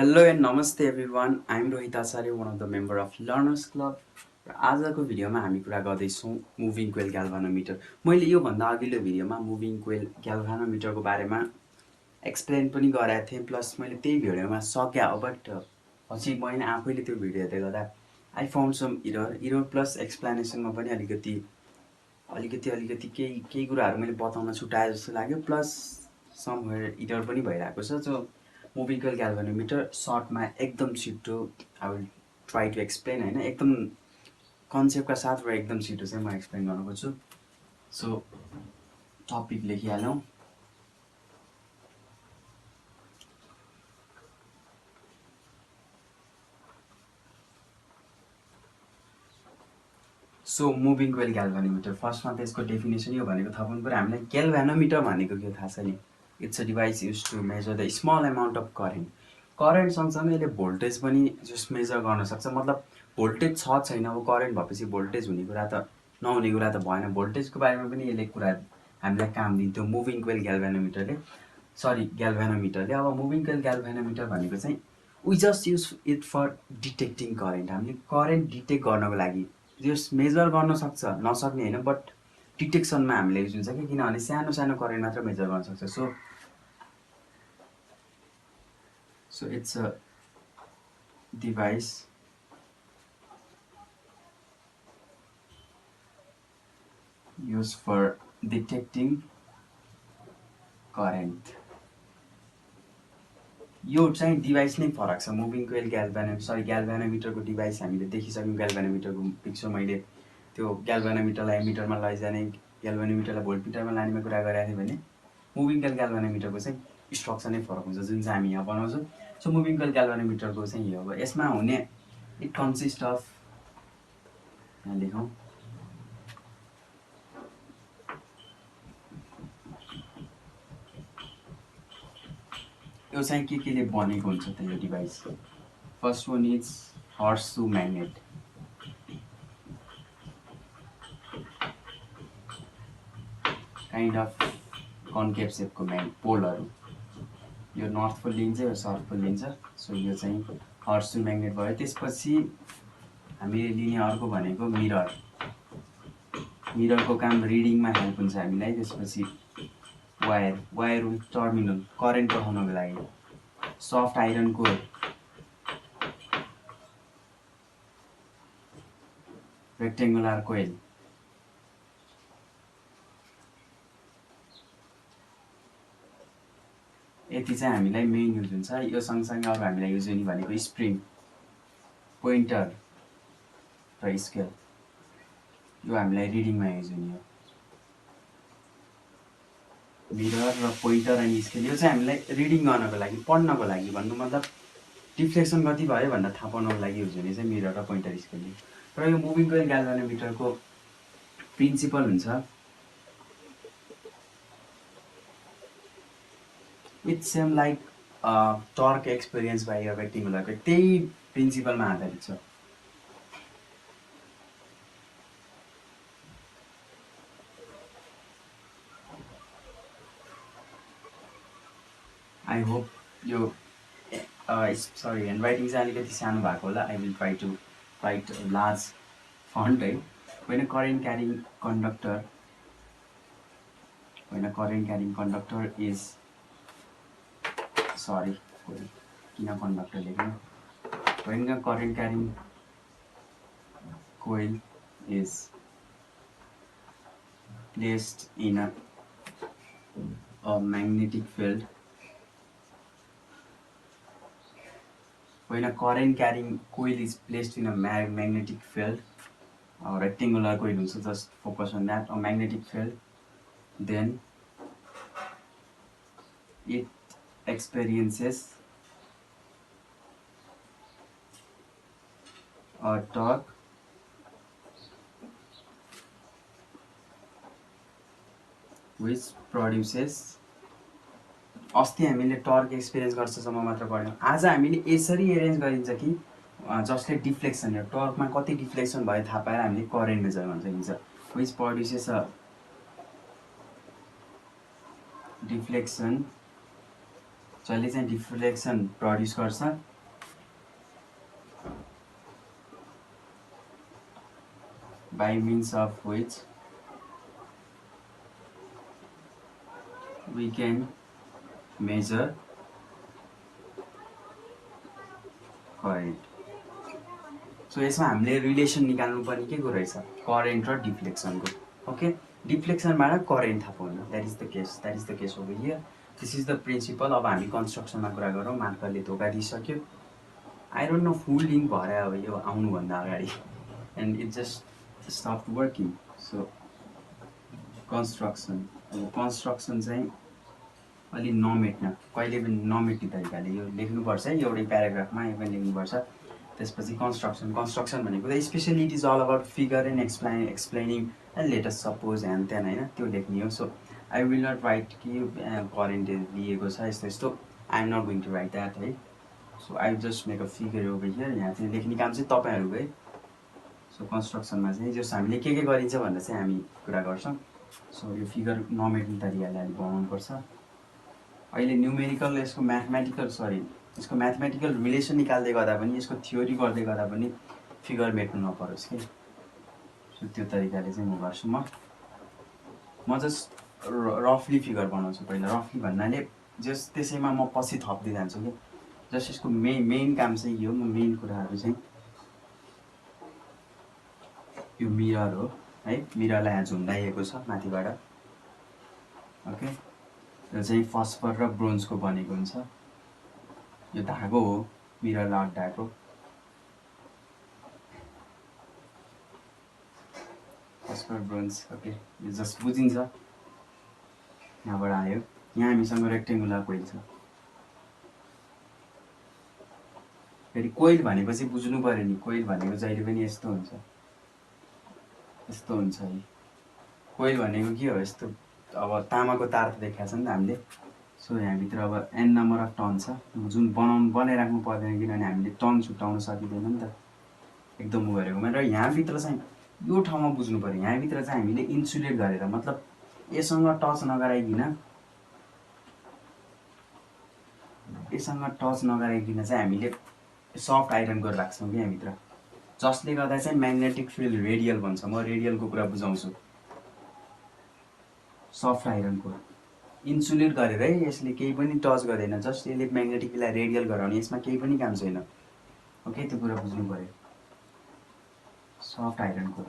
Hello and नमस्ते everyone I am Rohit Acharya one of the member of Learners Club र आजको भिडियोमा हामी कुरा गर्दैछौँ मुभिङ कोइल ग्याल्भानोमिटर। मैले योभन्दा अघिल्लो भिडियोमा मुभिङ कोइल ग्याल्भानोमिटरको बारेमा एक्सप्लेन पनि गरेको थिएँ, प्लस मैले त्यही भिडियोमा सकेँ हो, बट पछि मैले आफैले त्यो भिडियो हेर्दै गर्दा I found some error plus एक्सप्लेनेसनमा पनि अलिकति केही कुराहरू मैले बताउन छुटाएँ जस्तो लाग्यो, प्लस समवेयर इरर पनि भइरहेको छ। सो मुभिङ कोइल ग्याल्भानोमिटर सर्टमा एकदम छिटो I will try to explain, होइन, एकदम कन्सेप्टका साथ र एकदम छिटो चाहिँ म एक्सप्लेन गर्न खोज्छु। सो टपिक लेखिहालौँ। सो मुभिङ कोइल ग्याल्भानोमिटर, फर्स्टमा त्यसको डेफिनेसन यो भनेको थाहा पाउनु पऱ्यो हामीलाई ग्याल्भानोमिटर भनेको के थाहा छ नि। It's a device use to measure the small amount of current सँगसँगै यसले भोल्टेज पनि जस्ट मेजर गर्न सक्छ। मतलब भोल्टेज छ छैन, अब करेन्ट भएपछि भोल्टेज हुने कुरा त नहुने कुरा त भएन, भोल्टेजको बारेमा पनि यसले कुरा हामीलाई काम दिन्थ्यो मुभिङ कोइल ग्याल्भानोमिटरले। अब मुभिङ कोइल ग्याल्भानोमिटर भनेको चाहिँ we just use it for detecting current. हामीले करेन्ट डिटेक्ट गर्नको लागि, जस मेजर गर्न सक्छ नसक्ने होइन, बट डिटेक्सनमा हामीले युज हुन्छ कि, किनभने सानो सानो करेन्ट मात्र मेजर गर्न सक्छ। So it's a device used for detecting current। यो चाहिँ डिभाइस नै फरक छ। मुभिङ कोइल ग्याल्भानोमिटरको डिभाइस हामीले देखिसक्यौँ। ग्याल्भानोमिटरको पिक्चर मैले त्यो ग्याल्भानोमिटरलाई एमिटरमा लैजाने, ग्याल्भानोमिटरलाई भोल्टमिटरमा लानेमा कुरा गरेको थिएँ भने मुभिङ कोइल ग्याल्भानोमिटरको चाहिँ स्ट्रक्चर नै फरक हुन्छ, जुन चाहिँ हामी यहाँ बनाउँछौँ। सो मुभिङ कोइल ग्याल्भानोमिटरको चाहिँ यो हो। यसमा हुने इट कन्सिस्ट अफ, यहाँ लेखौँ, यो चाहिँ केले बनेको हुन्छ त यो device. First one is horseshoe magnet. Kind of concave सेपको पोलहरू, यो नर्थ पोल लिन्छ, यो साउथ पोल लिन्छ। सो यो चाहिँ हर्सु म्याग्नेट भयो। त्यसपछि हामीले लिने अर्को भनेको मिररको काम रिडिङमा हेल्प हुन्छ हामीलाई। त्यसपछि वायर विथ टर्मिनल करेन्ट पठाउनको लागि, सफ्ट आइरन कोइल, रेक्टेङ्गुलर कोइल, यति चाहिँ हामीलाई मेन युज हुन्छ। यो सँगसँगै अरू हामीलाई युज हुने भनेको स्प्रिङ, पोइन्टर र स्केल, यो हामीलाई रिडिङमा युज हुने हो। मिरर र पोइन्टर अनि स्केल यो चाहिँ हामीलाई रिडिङ गर्नको लागि, पढ्नको लागि, भन्नु मतलब डिफ्लेक्सन कति भयो भनेर थाहा पाउनको लागि युज हुने चाहिँ मिरर र पोइन्टर स्केलले। र यो मुभिङ कोइल ग्याल्भानोमिटरको प्रिन्सिपल हुन्छ, it's same like torque experience by a rectangular coil, त्यही प्रिन्सिपलमा आधारित छ। आई होप यो सरी ह्यान्डराइटिङ चाहिँ अलिकति सानो भएको होला। I will try to write large font, है। when a current carrying conductor is sorry किन कन्डक्टर लेख्नु, when a current carrying coil is placed in a magnetic field, when a current carrying coil is placed in a magnetic field, rectangular coil also, just focus on that, a magnetic field, then it experiences a torque which produces, अस्ति हामीले torque experience गर्छसम्म मात्र पढ्यौँ। आज हामीले यसरी arrange गरिन्छ कि जसले deflection, यो टर्कमा कति डिफ्लेक्सन भयो थाहा पाएर हामीले करेन्ट मेजर गर्न सकिन्छ। विच प्रड्युसेस अ डिफ्लेक्सन, जसले चाहिँ डिफ्लेक्सन प्रड्युस गर्छ by means of which we can measure current. So यसमा हामीले रिलेसन निकाल्नु पर्ने के को रहेछ करेन्ट र डिफ्लेक्सनको ओके डिफ्लेक्सनबाट करेन्ट थाहा पाउने that is the case over here this is the principle अब हामी कन्स्ट्रक्सनमा कुरा गरौँ मार्करले धोका दिइसक्यो I don't know full link भएर अब यो आउनुभन्दा अगाडि and it just stop working so construction अब कन्स्ट्रक्सन चाहिँ अलि नमेट्न कहिले पनि नमेट्ने तरिकाले यो लेख्नुपर्छ है एउटै प्याराग्राफमा यो पनि लेख्नुपर्छ त्यसपछि कन्स्ट्रक्सन भनेको त specially it is all about figure and explaining and latest suppose ह्यान त्यहाँ होइन त्यो लेख्ने हो so I will not write कि करेन्ट लिएको छ यस्तो यस्तो I am not going to write that है so I just make a figure over here यहाँ चाहिँ लेख्ने काम चाहिँ तपाईँहरूको है सो कन्स्ट्रक्सनमा चाहिँ जस हामीले के गरिन्छ भनेर चाहिँ हामी कुरा गर्छौँ सो यो फिगर नमेट्ने तरिकाले अलिक बनाउनुपर्छ अहिले न्युमेरिकल यसको यसको म्याथमेटिकल रिलेसन निकाल्दै गर्दा पनि यसको थ्योरी गर्दै गर्दा पनि फिगर मेट्नु नपरोस् कि सो त्यो तरिकाले चाहिँ म गर्छु म जस्ट रफली फिगर बनाउँछु पहिला रफली भन्नाले जस त्यसैमा म पछि थप्दै जान्छु कि जस्ट यसको मेन काम चाहिँ यो मेन कुराहरू चाहिँ यो मिरर हो है मिररलाई यहाँ झुन्डाइएको छ माथिबाट ओके यो चाहिँ फस्फर र ब्रोन्जको बनेको हुन्छ यो धागो हो मिररलाई अड्डाएको फस्फर ब्रोन्ज ओके यो जस्ट बुझिन्छ यहाँबाट आयो यहाँ हामीसँग रेक्टेङ्गुलर कोइल छ फेरि कोइल भनेपछि बुझ्नु पऱ्यो नि कोइल भनेको जहिले पनि यस्तो हुन्छ है कोइल भनेको के हो यस्तो अब तामाको तार त देखाएको छ नि त हामीले सो यहाँभित्र अब एन नम्बर अफ टर्न छ जुन बनाइराख्नु पर्दैन किनभने हामीले टर्न छुट्याउन सकिँदैन नि त एकदम उ गरेकोमा र यहाँभित्र चाहिँ यो ठाउँमा बुझ्नु पऱ्यो यहाँभित्र चाहिँ हामीले इन्सुलेट गरेर मतलब यससँग टच नगराइकन चाहिँ हामीले सफ्ट आइरन गरेर राख्छौँ कि यहाँभित्र जसले गर्दा चाहिँ म्याग्नेटिक फिल्ड रेडियल भन्छ म रेडियलको कुरा बुझाउँछु सफ्ट आइरनको इन्सुलेट गरेर है यसले केही पनि टच गर्दैन जस्ट यसले म्याग्नेटिक फिल्डलाई रेडियल गराउने यसमा केही पनि काम छैन ओके त्यो कुरा बुझ्नु पऱ्यो सफ्ट आइरनको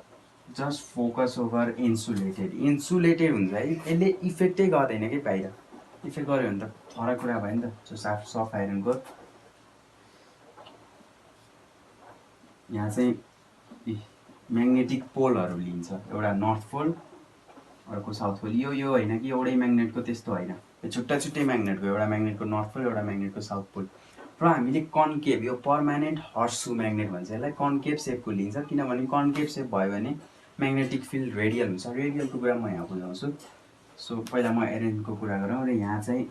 जस्ट फोकस ओभर इन्सुलेटेड हुन्छ है यसले इफेक्टै गर्दैन कि बाहिर इफेक्ट गर्यो भने त फरक कुरा भयो नि त सफ्ट आइरनको यहाँ चाहिँ म्याग्नेटिक पोलहरू लिन्छ एउटा नर्थ पोल अर्को साउथ पोल यो होइन कि एउटै म्याग्नेटको त्यस्तो होइन यो छुट्टै म्याग्नेटको एउटा म्याग्नेटको नर्थ पोल एउटा म्याग्नेटको साउथ पोल र हामीले कन्केभ यो पर्मानेन्ट हर्सु म्याग्नेट भन्छ यसलाई कन्केभ सेपको लिन्छ किनभने कन्केभ सेप भयो भने म्याग्नेटिक फिल्ड रेडियल हुन्छ रेडियलको कुरा म यहाँ बुझाउँछु सो पहिला म एरेन्जको कुरा गरौँ र यहाँ चाहिँ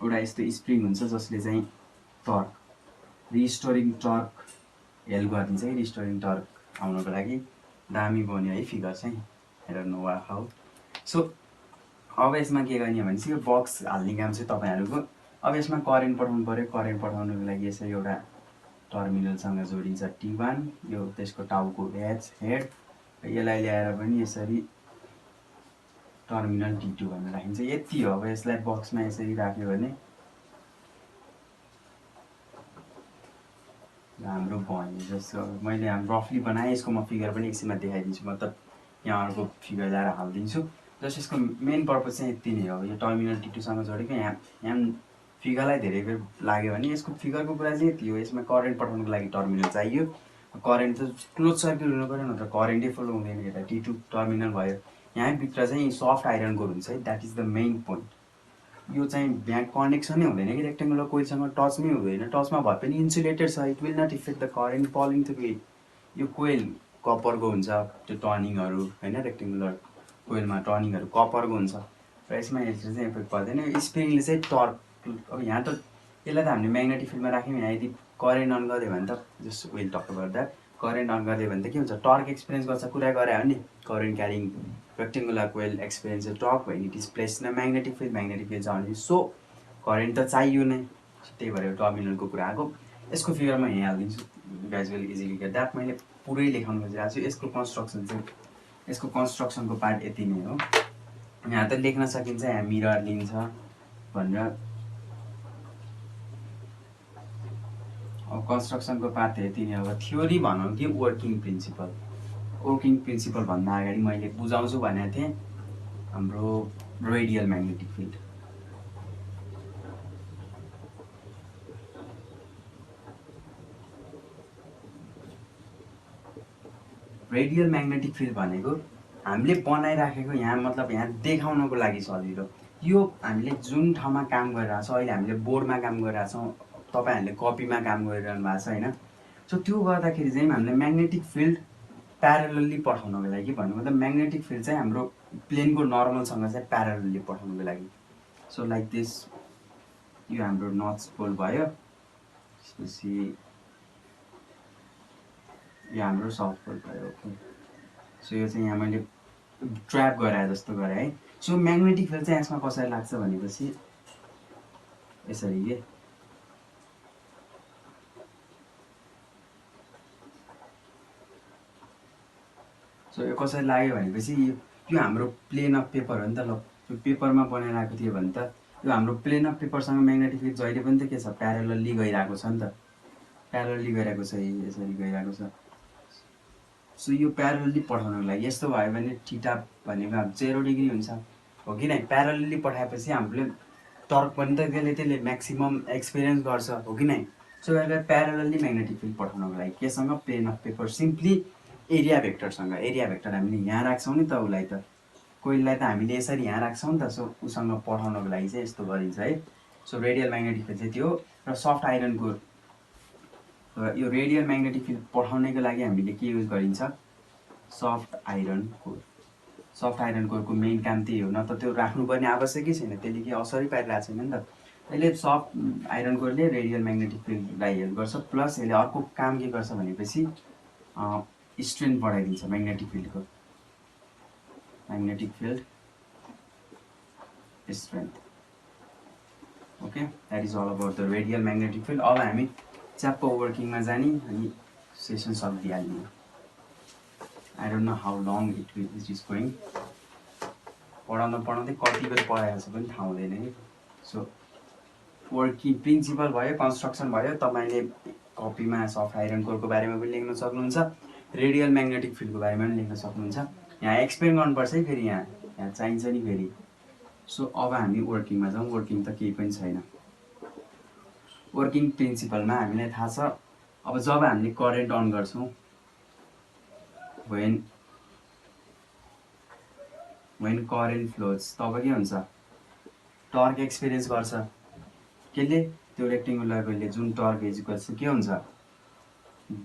एउटा यस्तो स्प्रिङ हुन्छ जसले चाहिँ टर्क रिस्टोरिङ टर्क हेल्प गरिदिन्छ है रिस्टोरिङ टर्क आउनको लागि दामी बन्यो है फिगर चाहिँ हेर नो हाउ सो अब यसमा के गर्ने भने चाहिँ यो बक्स हाल्ने काम चाहिँ तपाईँहरूको अब यसमा करेन्ट पठाउनु पऱ्यो करेन्ट पठाउनुको लागि यसरी एउटा टर्मिनलसँग जोडिन्छ T1 यो त्यसको टाउको हेड यसलाई ल्याएर पनि यसरी टर्मिनल T2 भनेर राखिन्छ यति हो अब यसलाई बक्समा यसरी राख्यो भने हाम्रो भयो जस्तो मैले रफली बनाएँ यसको म फिगर पनि एकछिनमा देखाइदिन्छु मतलब यहाँ अर्को फिगर ल्याएर हालिदिन्छु जस्ट यसको मेन पर्पज चाहिँ यति नै हो यो टर्मिनल T2सँग जोडेको यहाँ फिगरलाई धेरै बेर लाग्यो भने यसको फिगरको कुरा चाहिँ यति हो यसमा करेन्ट पठाउनुको लागि टर्मिनल चाहियो करेन्ट त क्लोज सर्किट हुनु पऱ्यो नत्र करेन्टै फ्लो हुँदैन यता T2 टर्मिनल भयो यहाँभित्र चाहिँ सफ्ट आइरन कोर हुन्छ है that is the main point यो चाहिँ यहाँ कनेक्सनै हुँदैन कि रेक्टेङ्गुलर कोइलसँग टचमै हुँदैन टचमा भए पनि इन्सुलेटेड छ it will not effect the current flowing through it यो कोइल कपरको हुन्छ त्यो टर्निङहरू होइन रेक्टेङ्गुलर कोइलमा टर्निङहरू कपरको हुन्छ र यसमा यसले चाहिँ इफेक्ट पर्दैन स्प्रिङले चाहिँ टर्क अब यहाँ त यसलाई त हामीले म्याग्नेटिक फिल्डमा राख्यौँ यहाँ यदि करेन्ट अन गरिदियो भने त just will talk about that current on गरिदियो भने त के हुन्छ टर्क एक्सपिरियन्स गर्छ कुरा गरे हो नि current carrying rectangular coil experience torque when it is place in magnetic field छ भने सो करेन्ट त चाहियो नै त्यही भएर टर्मिनलको कुरा आएको यसको फिगर म यहाँ हालिदिन्छु guys will easily get that मैले पुरै लेखाउनु खोजिरहेको छु यसको कन्स्ट्रक्सन चाहिँ यसको कन्स्ट्रक्सनको पार्ट यति नै हो। यहाँ त लेख्न सकिन्छ यहाँ मिरर लिन्छ भनेर। अब कन्स्ट्रक्सनको पार्ट यति नै हो। थ्योरी भनौँ कि वर्किङ प्रिन्सिपल। वर्किङ प्रिन्सिपल भन्दा अगाडि मैले बुझाउँछु भनेको थिएँ हाम्रो radial magnetic field. Radial magnetic field भनेको हामीले बनाइराखेको यहाँ मतलब यहाँ देखाउनको लागि सजिलो। यो हामीले जुन ठाउँमा काम गरिरहेको छ, अहिले हामीले बोर्डमा काम गरिरहेछौँ, तपाईँहरूले कपीमा काम गरिरहनु भएको छ होइन। सो त्यो गर्दाखेरि चाहिँ हामीले म्याग्नेटिक फिल्ड प्यारलली पठाउनको लागि भन्नु मतलब म्याग्नेटिक फिल्ड चाहिँ हाम्रो प्लेनको नर्मलसँग चाहिँ प्यारलली पठाउनको लागि। सो लाइक दिस यो हाम्रो नर्थ पोल भयो, त्यसपछि यो हाम्रो साउथ पोल भयो। ओके, सो यो चाहिँ यहाँ मैले ट्र्याप गराए जस्तो गरेँ है। सो म्याग्नेटिक फिल्ड चाहिँ यसमा कसरी लाग्छ भनेपछि यसरी के सो यो कसरी लाग्यो भनेपछि यो हाम्रो प्लेन अफ पेपर हो नि त। ल त्यो पेपरमा बनाइरहेको थियो भने त यो हाम्रो प्लेन अफ पेपरसँग म्याग्नेटिक फिल्ड जहिले पनि त के छ प्यारलली गइरहेको छ नि त। प्यारलली गइरहेको छ, यसरी गइरहेको छ। सो यो प्यारलली पठाउनको लागि यस्तो भयो भने थीटा भनेको अब 0 डिग्री हुन्छ हो कि नै। प्यारलली पठाएपछि हामीले टर्क पनि त त्यसले म्याक्सिमम एक्सपिरियन्स गर्छ हो कि नै। सो यसलाई प्यारलली म्याग्नेटिक फिल्ड पठाउनको लागि केसँग plane of paper simply area भेक्टरसँग। एरिया भेक्टर हामीले यहाँ राख्छौँ नि त उसलाई त, कोहीलाई त हामीले यसरी यहाँ राख्छौँ नि त। सो उसँग पठाउनको लागि चाहिँ यस्तो गरिन्छ है। सो रेडियल म्याग्नेटिक फिल्ड चाहिँ त्यो र सफ्ट आइरनको यो रेडियल म्याग्नेटिक फिल्ड पठाउनको लागि हामीले के युज गरिन्छ soft iron core. Soft iron कोरको मेन काम त्यही हो, न त त्यो राख्नुपर्ने आवश्यकै छैन, त्यसले के असरै पारिरहेको छैन नि त। यसले सफ्ट आइरन कोरले रेडियल म्याग्नेटिक फिल्डलाई हेल्प गर्छ, प्लस यसले अर्को काम के गर्छ भनेपछि स्ट्रेन्थ बढाइदिन्छ म्याग्नेटिक फिल्डको। Magnetic field strength. Okay, that is all about the radial magnetic field. अब हामी च्याप्प वर्किङमा जाने अनि सेसन सकिहाल्ने। I don't know how long it is going. पढाउँदै कति बजी पढाएको छ पनि थाहा हुँदैन कि। सो वर्किङ प्रिन्सिपल भयो, कन्स्ट्रक्सन भयो, तपाईँले कपीमा सफ्ट आइरन कोरको बारेमा पनि लेख्न सक्नुहुन्छ, रेडियल म्याग्नेटिक फिल्डको बारेमा पनि लेख्न सक्नुहुन्छ। यहाँ एक्सप्लेन गर्नुपर्छ है फेरि, यहाँ चाहिन्छ नि फेरि। सो अब हामी वर्किङमा जाउँ। वर्किङ त केही पनि छैन। वर्किङ प्रिन्सिपलमा हामीलाई थाहा छ अब जब हामीले करेन्ट अन गर्छौँ when करेन्ट फ्लोज तब के हुन्छ टर्क एक्सपिरियन्स गर्छ। केले त्यो रेक्टेङ्गुलर कोइलले जुन टर्क इज इक्वल्स टु के हुन्छ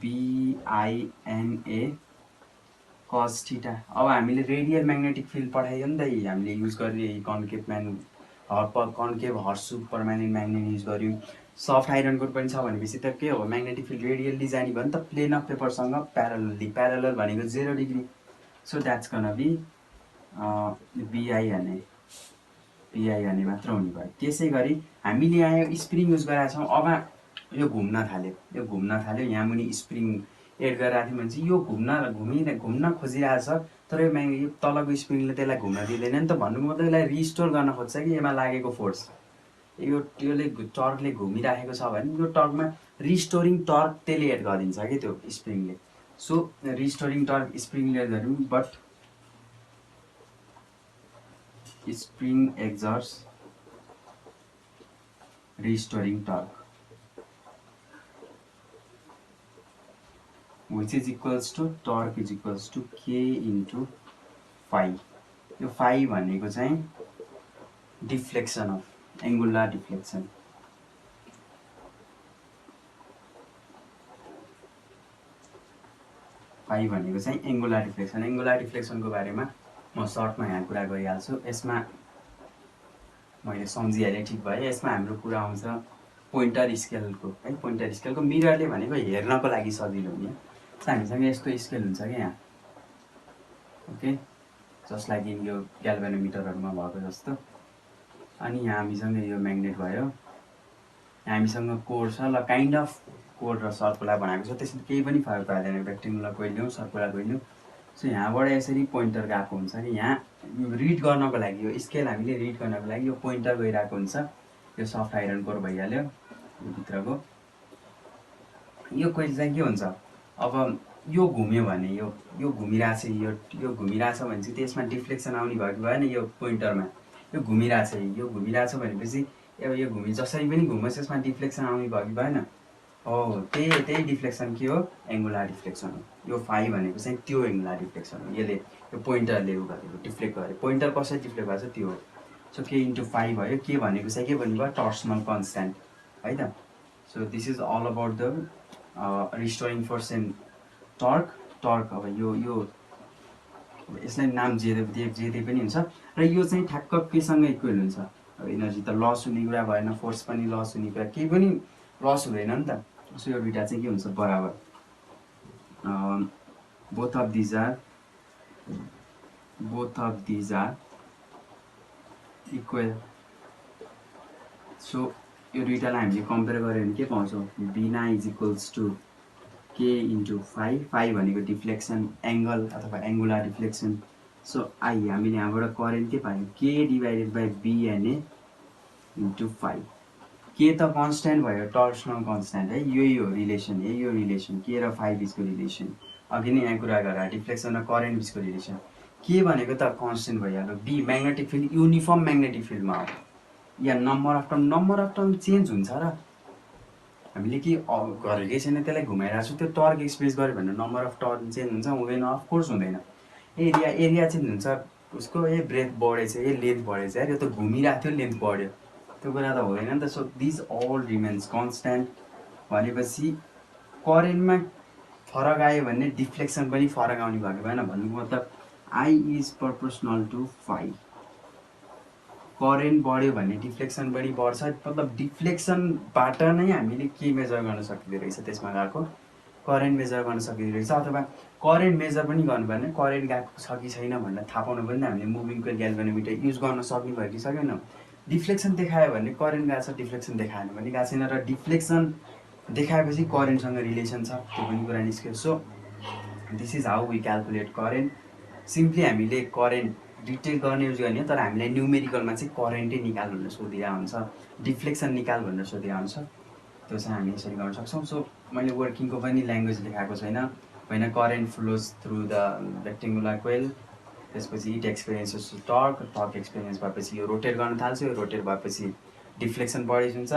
BINA cos थीटा। अब हामीले रेडियल म्याग्नेटिक फिल्ड पठाइयो नि त, हामीले युज गर्ने कन्केभ हर्सु पर्मानेन्ट म्याग्नेट युज गर्यौँ। सफ्ट आइरन कोर पनि छ भनेपछि त के हो म्याग्नेटिक फिल्ड रेडियल्ली जाने भयो नि त, प्लेन अफ पेपरसँग प्यारलली। प्यारलल भनेको 0 degree. So that's gonna be BINA मात्र हुने भयो। त्यसै गरी हामीले यहाँ यो स्प्रिङ युज गरेका छौँ। अब यो घुम्न थाल्यो, यहाँ मुनि स्प्रिङ एड गरिरहेको थियो भने चाहिँ यो घुम्न खोजिरहेछ, तर यो तलको स्प्रिङले त्यसलाई घुम्न दिँदैन नि त। भन्नुको मतलब यसलाई रिस्टोर गर्न खोज्छ कि यसमा लागेको फोर्स त्योले टर्कले घुमिराखेको छ भने यो टर्कमा रिस्टोरिङ टर्क त्यसले एड गरिदिन्छ कि त्यो स्प्रिङले। सो रिस्टोरिङ टर्क स्प्रिङले गऱ्यौँ, but spring exerts restoring torque which is equals to torque is equals to K into phi। यो phi भनेको चाहिँ deflection of angular deflection. phi भनेको चाहिँ एङ्गुलर डिफ्लेक्सन। एङ्गुलर डिफ्लेक्सनको बारेमा म सर्टमा यहाँ कुरा गरिहाल्छु। यसमा मैले सम्झिहालेँ ठिक भयो। यसमा हाम्रो कुरा आउँछ पोइन्टर स्केलको है। पोइन्टर स्केलको मिररले भनेको हेर्नको लागि सजिलो हुने। हामीसँग यस्तो स्केल हुन्छ कि यहाँ, ओके, जस्ट लाइक इन यो ग्याल्भेनोमिटरहरूमा भएको जस्तो। अनि यहाँ हामीसँग यो म्याग्नेट भयो, यहाँ हामीसँग कोर छ। ल काइन्ड अफ कोर र सर्कुलर बनाएको छ, त्यसमा केही पनि फरक पर्दैन। रेक्टेङ्गुलर कोइल लिउँ सर्कुलर कोइल लिउँ, सो यहाँबाट यसरी पोइन्टर गएको हुन्छ कि यहाँ रिड गर्नको लागि यो स्केल हामीले रिड गर्नको लागि यो पोइन्टर गइरहेको हुन्छ। यो सफ्ट आइरन कोर भइहाल्यो यो भित्रको। यो कोइल चाहिँ के हुन्छ, अब यो घुम्यो भने यो घुमिरहेछ, यो घुमिरहेछ भने चाहिँ त्यसमा डिफ्लेक्सन आउने भयो कि भएन, यो पोइन्टरमा यो घुमिरहेछ भनेपछि अब यो जसरी पनि घुमोस् यसमा डिफ्लेक्सन आउने भयो कि भएन। हो त्यही डिफ्लेक्सन के हो, एङ्गुलर डिफ्लेक्सन हो। यो फाइ भनेको चाहिँ त्यो एङ्गुलर डिफ्लेक्सन हो। यसले यो पोइन्टरले उ गरेको डिफ्लेक्ट गर्यो। पोइन्टर कसरी डिफ्लेक्ट भएको छ त्यो हो। सो के इन्टु फाइ भयो। के भनेको चाहिँ के भन्नुभयो, टर्सनल कन्सट्यान्ट है त। So this is all about the restoring force and torque. अब यो यसलाई नाम जे पनि हुन्छ र यो चाहिँ ठ्याक्क केसँग इक्वल हुन्छ। अब इनर्जी त लस हुने कुरा भएन, फोर्स पनि लस हुने कुरा, केही पनि लस हुँदैन नि त। सो यो दुइटा चाहिँ के हुन्छ, बराबर। Both of these are equal. So यो दुइटालाई हामीले कम्पेयर गऱ्यो भने के पाउँछौँ, BNA is equals to K into phi भनेको डिफ्लेक्सन एङ्गल अथवा एङ्गुलर डिफ्लेक्सन। सो आई हामीले यहाँबाट करेन्ट के पायौँ, K divided by BNA into phi. K त कन्सट्यान्ट भयो, टर्सनल कन्सट्यान्ट है। यही हो रिलेसन, यो रिलेसन के र फाइ बिचको रिलेसन। अघि नै यहाँ कुरा गरेर डिफ्लेक्सन र करेन्ट बिचको रिलेसन। के भनेको त कन्सट्यान्ट भइहाल्यो। B magnetic field uniform magnetic फिल्डमा हो, या नम्बर अफ टर्म चेन्ज हुन्छ र हामीले के गरेकै छैन, त्यसलाई घुमाइरहेको छु। त्यो टर्क एक्सप्रेस गऱ्यो भने नम्बर अफ टर्म चेन्ज हुन्छ, हुँदैन, अफकोर्स हुँदैन। एरिया चेन्ज हुन्छ उसको, ब्रेथ बढेछ, लेन्थ बढेछ, यो त घुमिरहेको थियो लेन्थ बढ्यो, त्यो कुरा त हुँदैन नि त। So these all remains constant भनेपछि करेन्टमा फरक आयो भने डिफ्लेक्सन पनि फरक आउने भएको भएन। भन्नुको मतलब I is proportional to phi. Current बढ्यो भने डिफ्लेक्सन पनि बढ्छ, मतलब डिफ्लेक्सनबाट नै हामीले के मेजर गर्न सकिँदो रहेछ, त्यसमा गएको करेन्ट मेजर गर्न सकिँदो रहेछ। अथवा करेन्ट मेजर पनि गर्नु भने करेन्ट गएको छ कि छैन भनेर थाहा पाउनु पनि हामीले मुभिङ कोइल ग्याल्भेनोमिटर युज गर्न सक्ने भयो कि सकेन। डिफ्लेक्सन देखायो भने करेन्ट गएको छ, डिफ्लेक्सन देखाएन भने गएको छैन, र डिफ्लेक्सन देखाएपछि करेन्टसँग रिलेसन छ, त्यो पनि कुरा निस्क्यो। So this is how we calculate current. Simply हामीले करेन्ट डिटेल गर्ने युज गर्ने हो, तर हामीलाई न्युमेरिकलमा चाहिँ करेन्टै निकाल भनेर सोधिरहेको हुन्छ, डिफ्लेक्सन निकाल भनेर सोधिरहेको हुन्छ। त्यो चाहिँ हामी यसरी गर्न सक्छौँ। सो मैले वर्किङको पनि ल्याङ्ग्वेज लेखाएको छैन, होइन। Current flows through the rectangular coil, त्यसपछि इट एक्सपिरियन्सेस टर्क एक्सपिरियन्स भएपछि यो रोटेट गर्न थाल्छ, यो रोटेट भएपछि डिफ्लेक्सन बढी हुन्छ,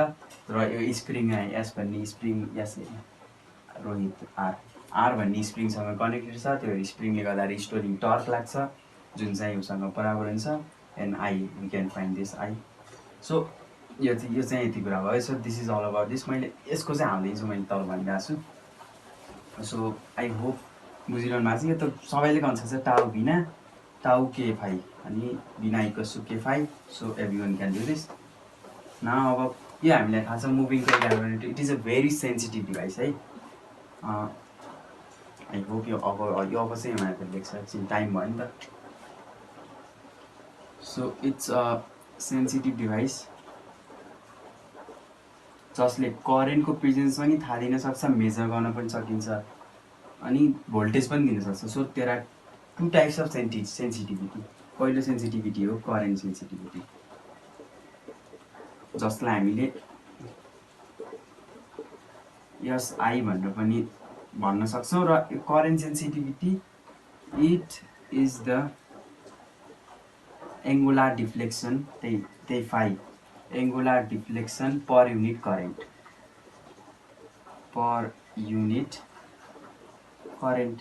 र यो स्प्रिङ एस भन्ने स्प्रिङ, एस रोहित आर भन्ने स्प्रिङसँग कनेक्टेड छ। त्यो स्प्रिङले गर्दा रिस्टोरिङ टर्क लाग्छ, जुन चाहिँ उसँग बराबर हुन्छ and I, we can find this I. So यो चाहिँ यति कुरा भयो। So this is all about this. मैले यसको चाहिँ हालिदिन्छु, मैले तल भनिरहेको छु। सो आई होप बुझिरहनु भएको छ। यो त सबैले कन्सेप्ट छ, टाउ बिना टाउ के फाइ अनि बिना equals to K phi. So every one can do this न। अब यो हामीलाई थाहा छ moving coil galvanometer, it is a very sensitive device है। आई होप यो अब चाहिँ उहाँहरूको लेख्छ, एकछिन टाइम भयो नि त। So it's a sensitive device जसले करेन्टको प्रेजेन्स पनि थाहा दिन सक्छ, मेजर गर्न पनि सकिन्छ, अनि भोल्टेज पनि दिन सक्छ। So there are two types of sensitivity. पहिलो सेन्सिटिभिटी हो करेन्ट सेन्सिटिभिटी, जसलाई हामीले एसआई भनेर पनि भन्न सक्छौँ। र यो current sensitivity it is the angular deflection, त्यही phi, angular deflection per unit current, per unit current.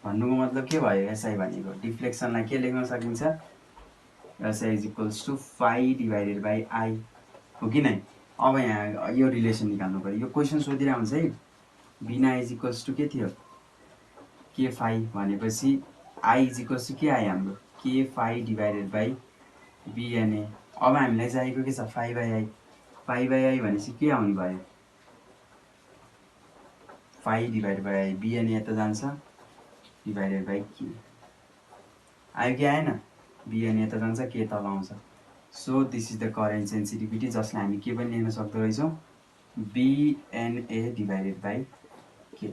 भन्नुको मतलब के भयो, एसआई भनेको डिफ्लेक्सनलाई के लेख्न सकिन्छ, SI is equals to phi divided by I, हो कि नै। अब यहाँ यो रिलेसन निकाल्नु पऱ्यो। यो क्वेसन सोधिरहेको हुन्छ है, बिना इज इक्वल्स टु के थियो, के फाइ भनेपछि आई इज इक्वल्स टु के आयो हाम्रो, के फाइ डिभाइडेड बाई बिएनए। अब हामीलाई चाहिएको के छ, phi by I. Phi by I भनेपछि के आउने भयो, phi divided by I, BNA यता जान्छ, डिभाइडेड बाई के आयो कि आएन, बिएनए यता जान्छ, के तल आउँछ। So this is the current sensitivity, जसलाई हामी के पनि लेख्न सक्दो रहेछौँ, बिएनए डिभाइडेड बाई के।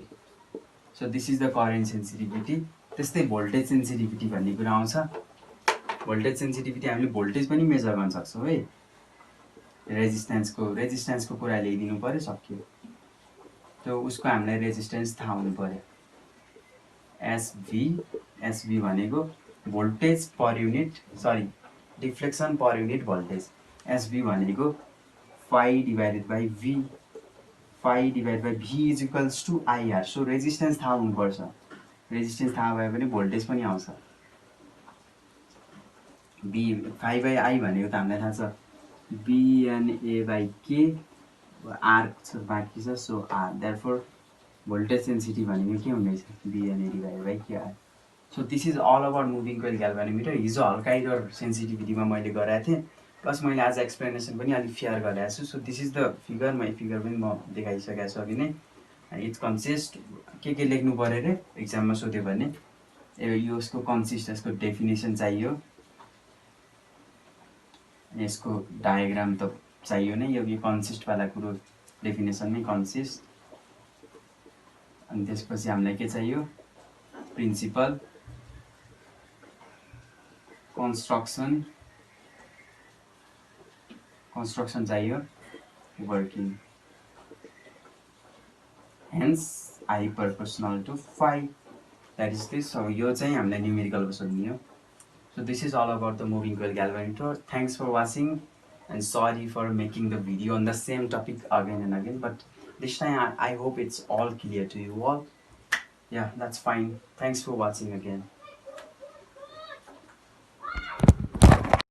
So this is the current sensitivity. त्यस्तै भोल्टेज सेन्सिटिभिटी भन्ने कुरा आउँछ। भोल्टेज सेन्सिटिभिटी हामीले भोल्टेज पनि मेजर गर्न सक्छौँ है। रेजिस्टेन्सको कुरा ल्याइदिनु पऱ्यो, सक्यो। त्यो उसको हामीलाई रेजिस्टेन्स थाहा हुनु पऱ्यो। एसभी भनेको voltage per unit, sorry deflection per unit voltage. SV भनेको phi divided by V, phi divide by V is equals to IR. So resistance थाहा हुनुपर्छ। रेजिस्टेन्स थाहा भए पनि भोल्टेज पनि आउँछ। बी फाइ बाई आई भनेको त हामीलाई थाहा छ, बिएनए बाई के, आर छ बाँकी छ, so R. Therefore voltage sensitive भनेको के हुँदैछ, BNA divide by K R. So this is all about moving coil galvanometer. हिजो हल्का एरर सेन्सिटिभिटीमा मैले गराएको थिएँ, प्लस मैले आज एक्सप्लेनेसन पनि अलिक फेयर गरेको छु। So this is the figure, मैले फिगर पनि म देखाइसकेको छु अघि नै। इट्स कन्सिस्ट के लेख्नु पऱ्यो अरे एक्जाममा सोध्यो भने, यो यसको कन्सिस्ट, यसको डेफिनेसन चाहियो, यसको डायग्राम त चाहियो नै, यो कन्सिस्टवाला कुरो डेफिनेसन नै कन्सिस्ट। अनि त्यसपछि हामीलाई के चाहियो, प्रिन्सिपल, कन्स्ट्रक्सन चाहियो, working, hence I proportional to phi, that is this. So यो चाहिँ हामीलाई न्युमेरिकलको सोध्ने हो। So this is all about the moving coil galvanometer. Thanks for watching and sorry for making the video on the same topic again and again, but this time I hope it's all clear to you all. Yeah, that's fine. Thanks for watching again.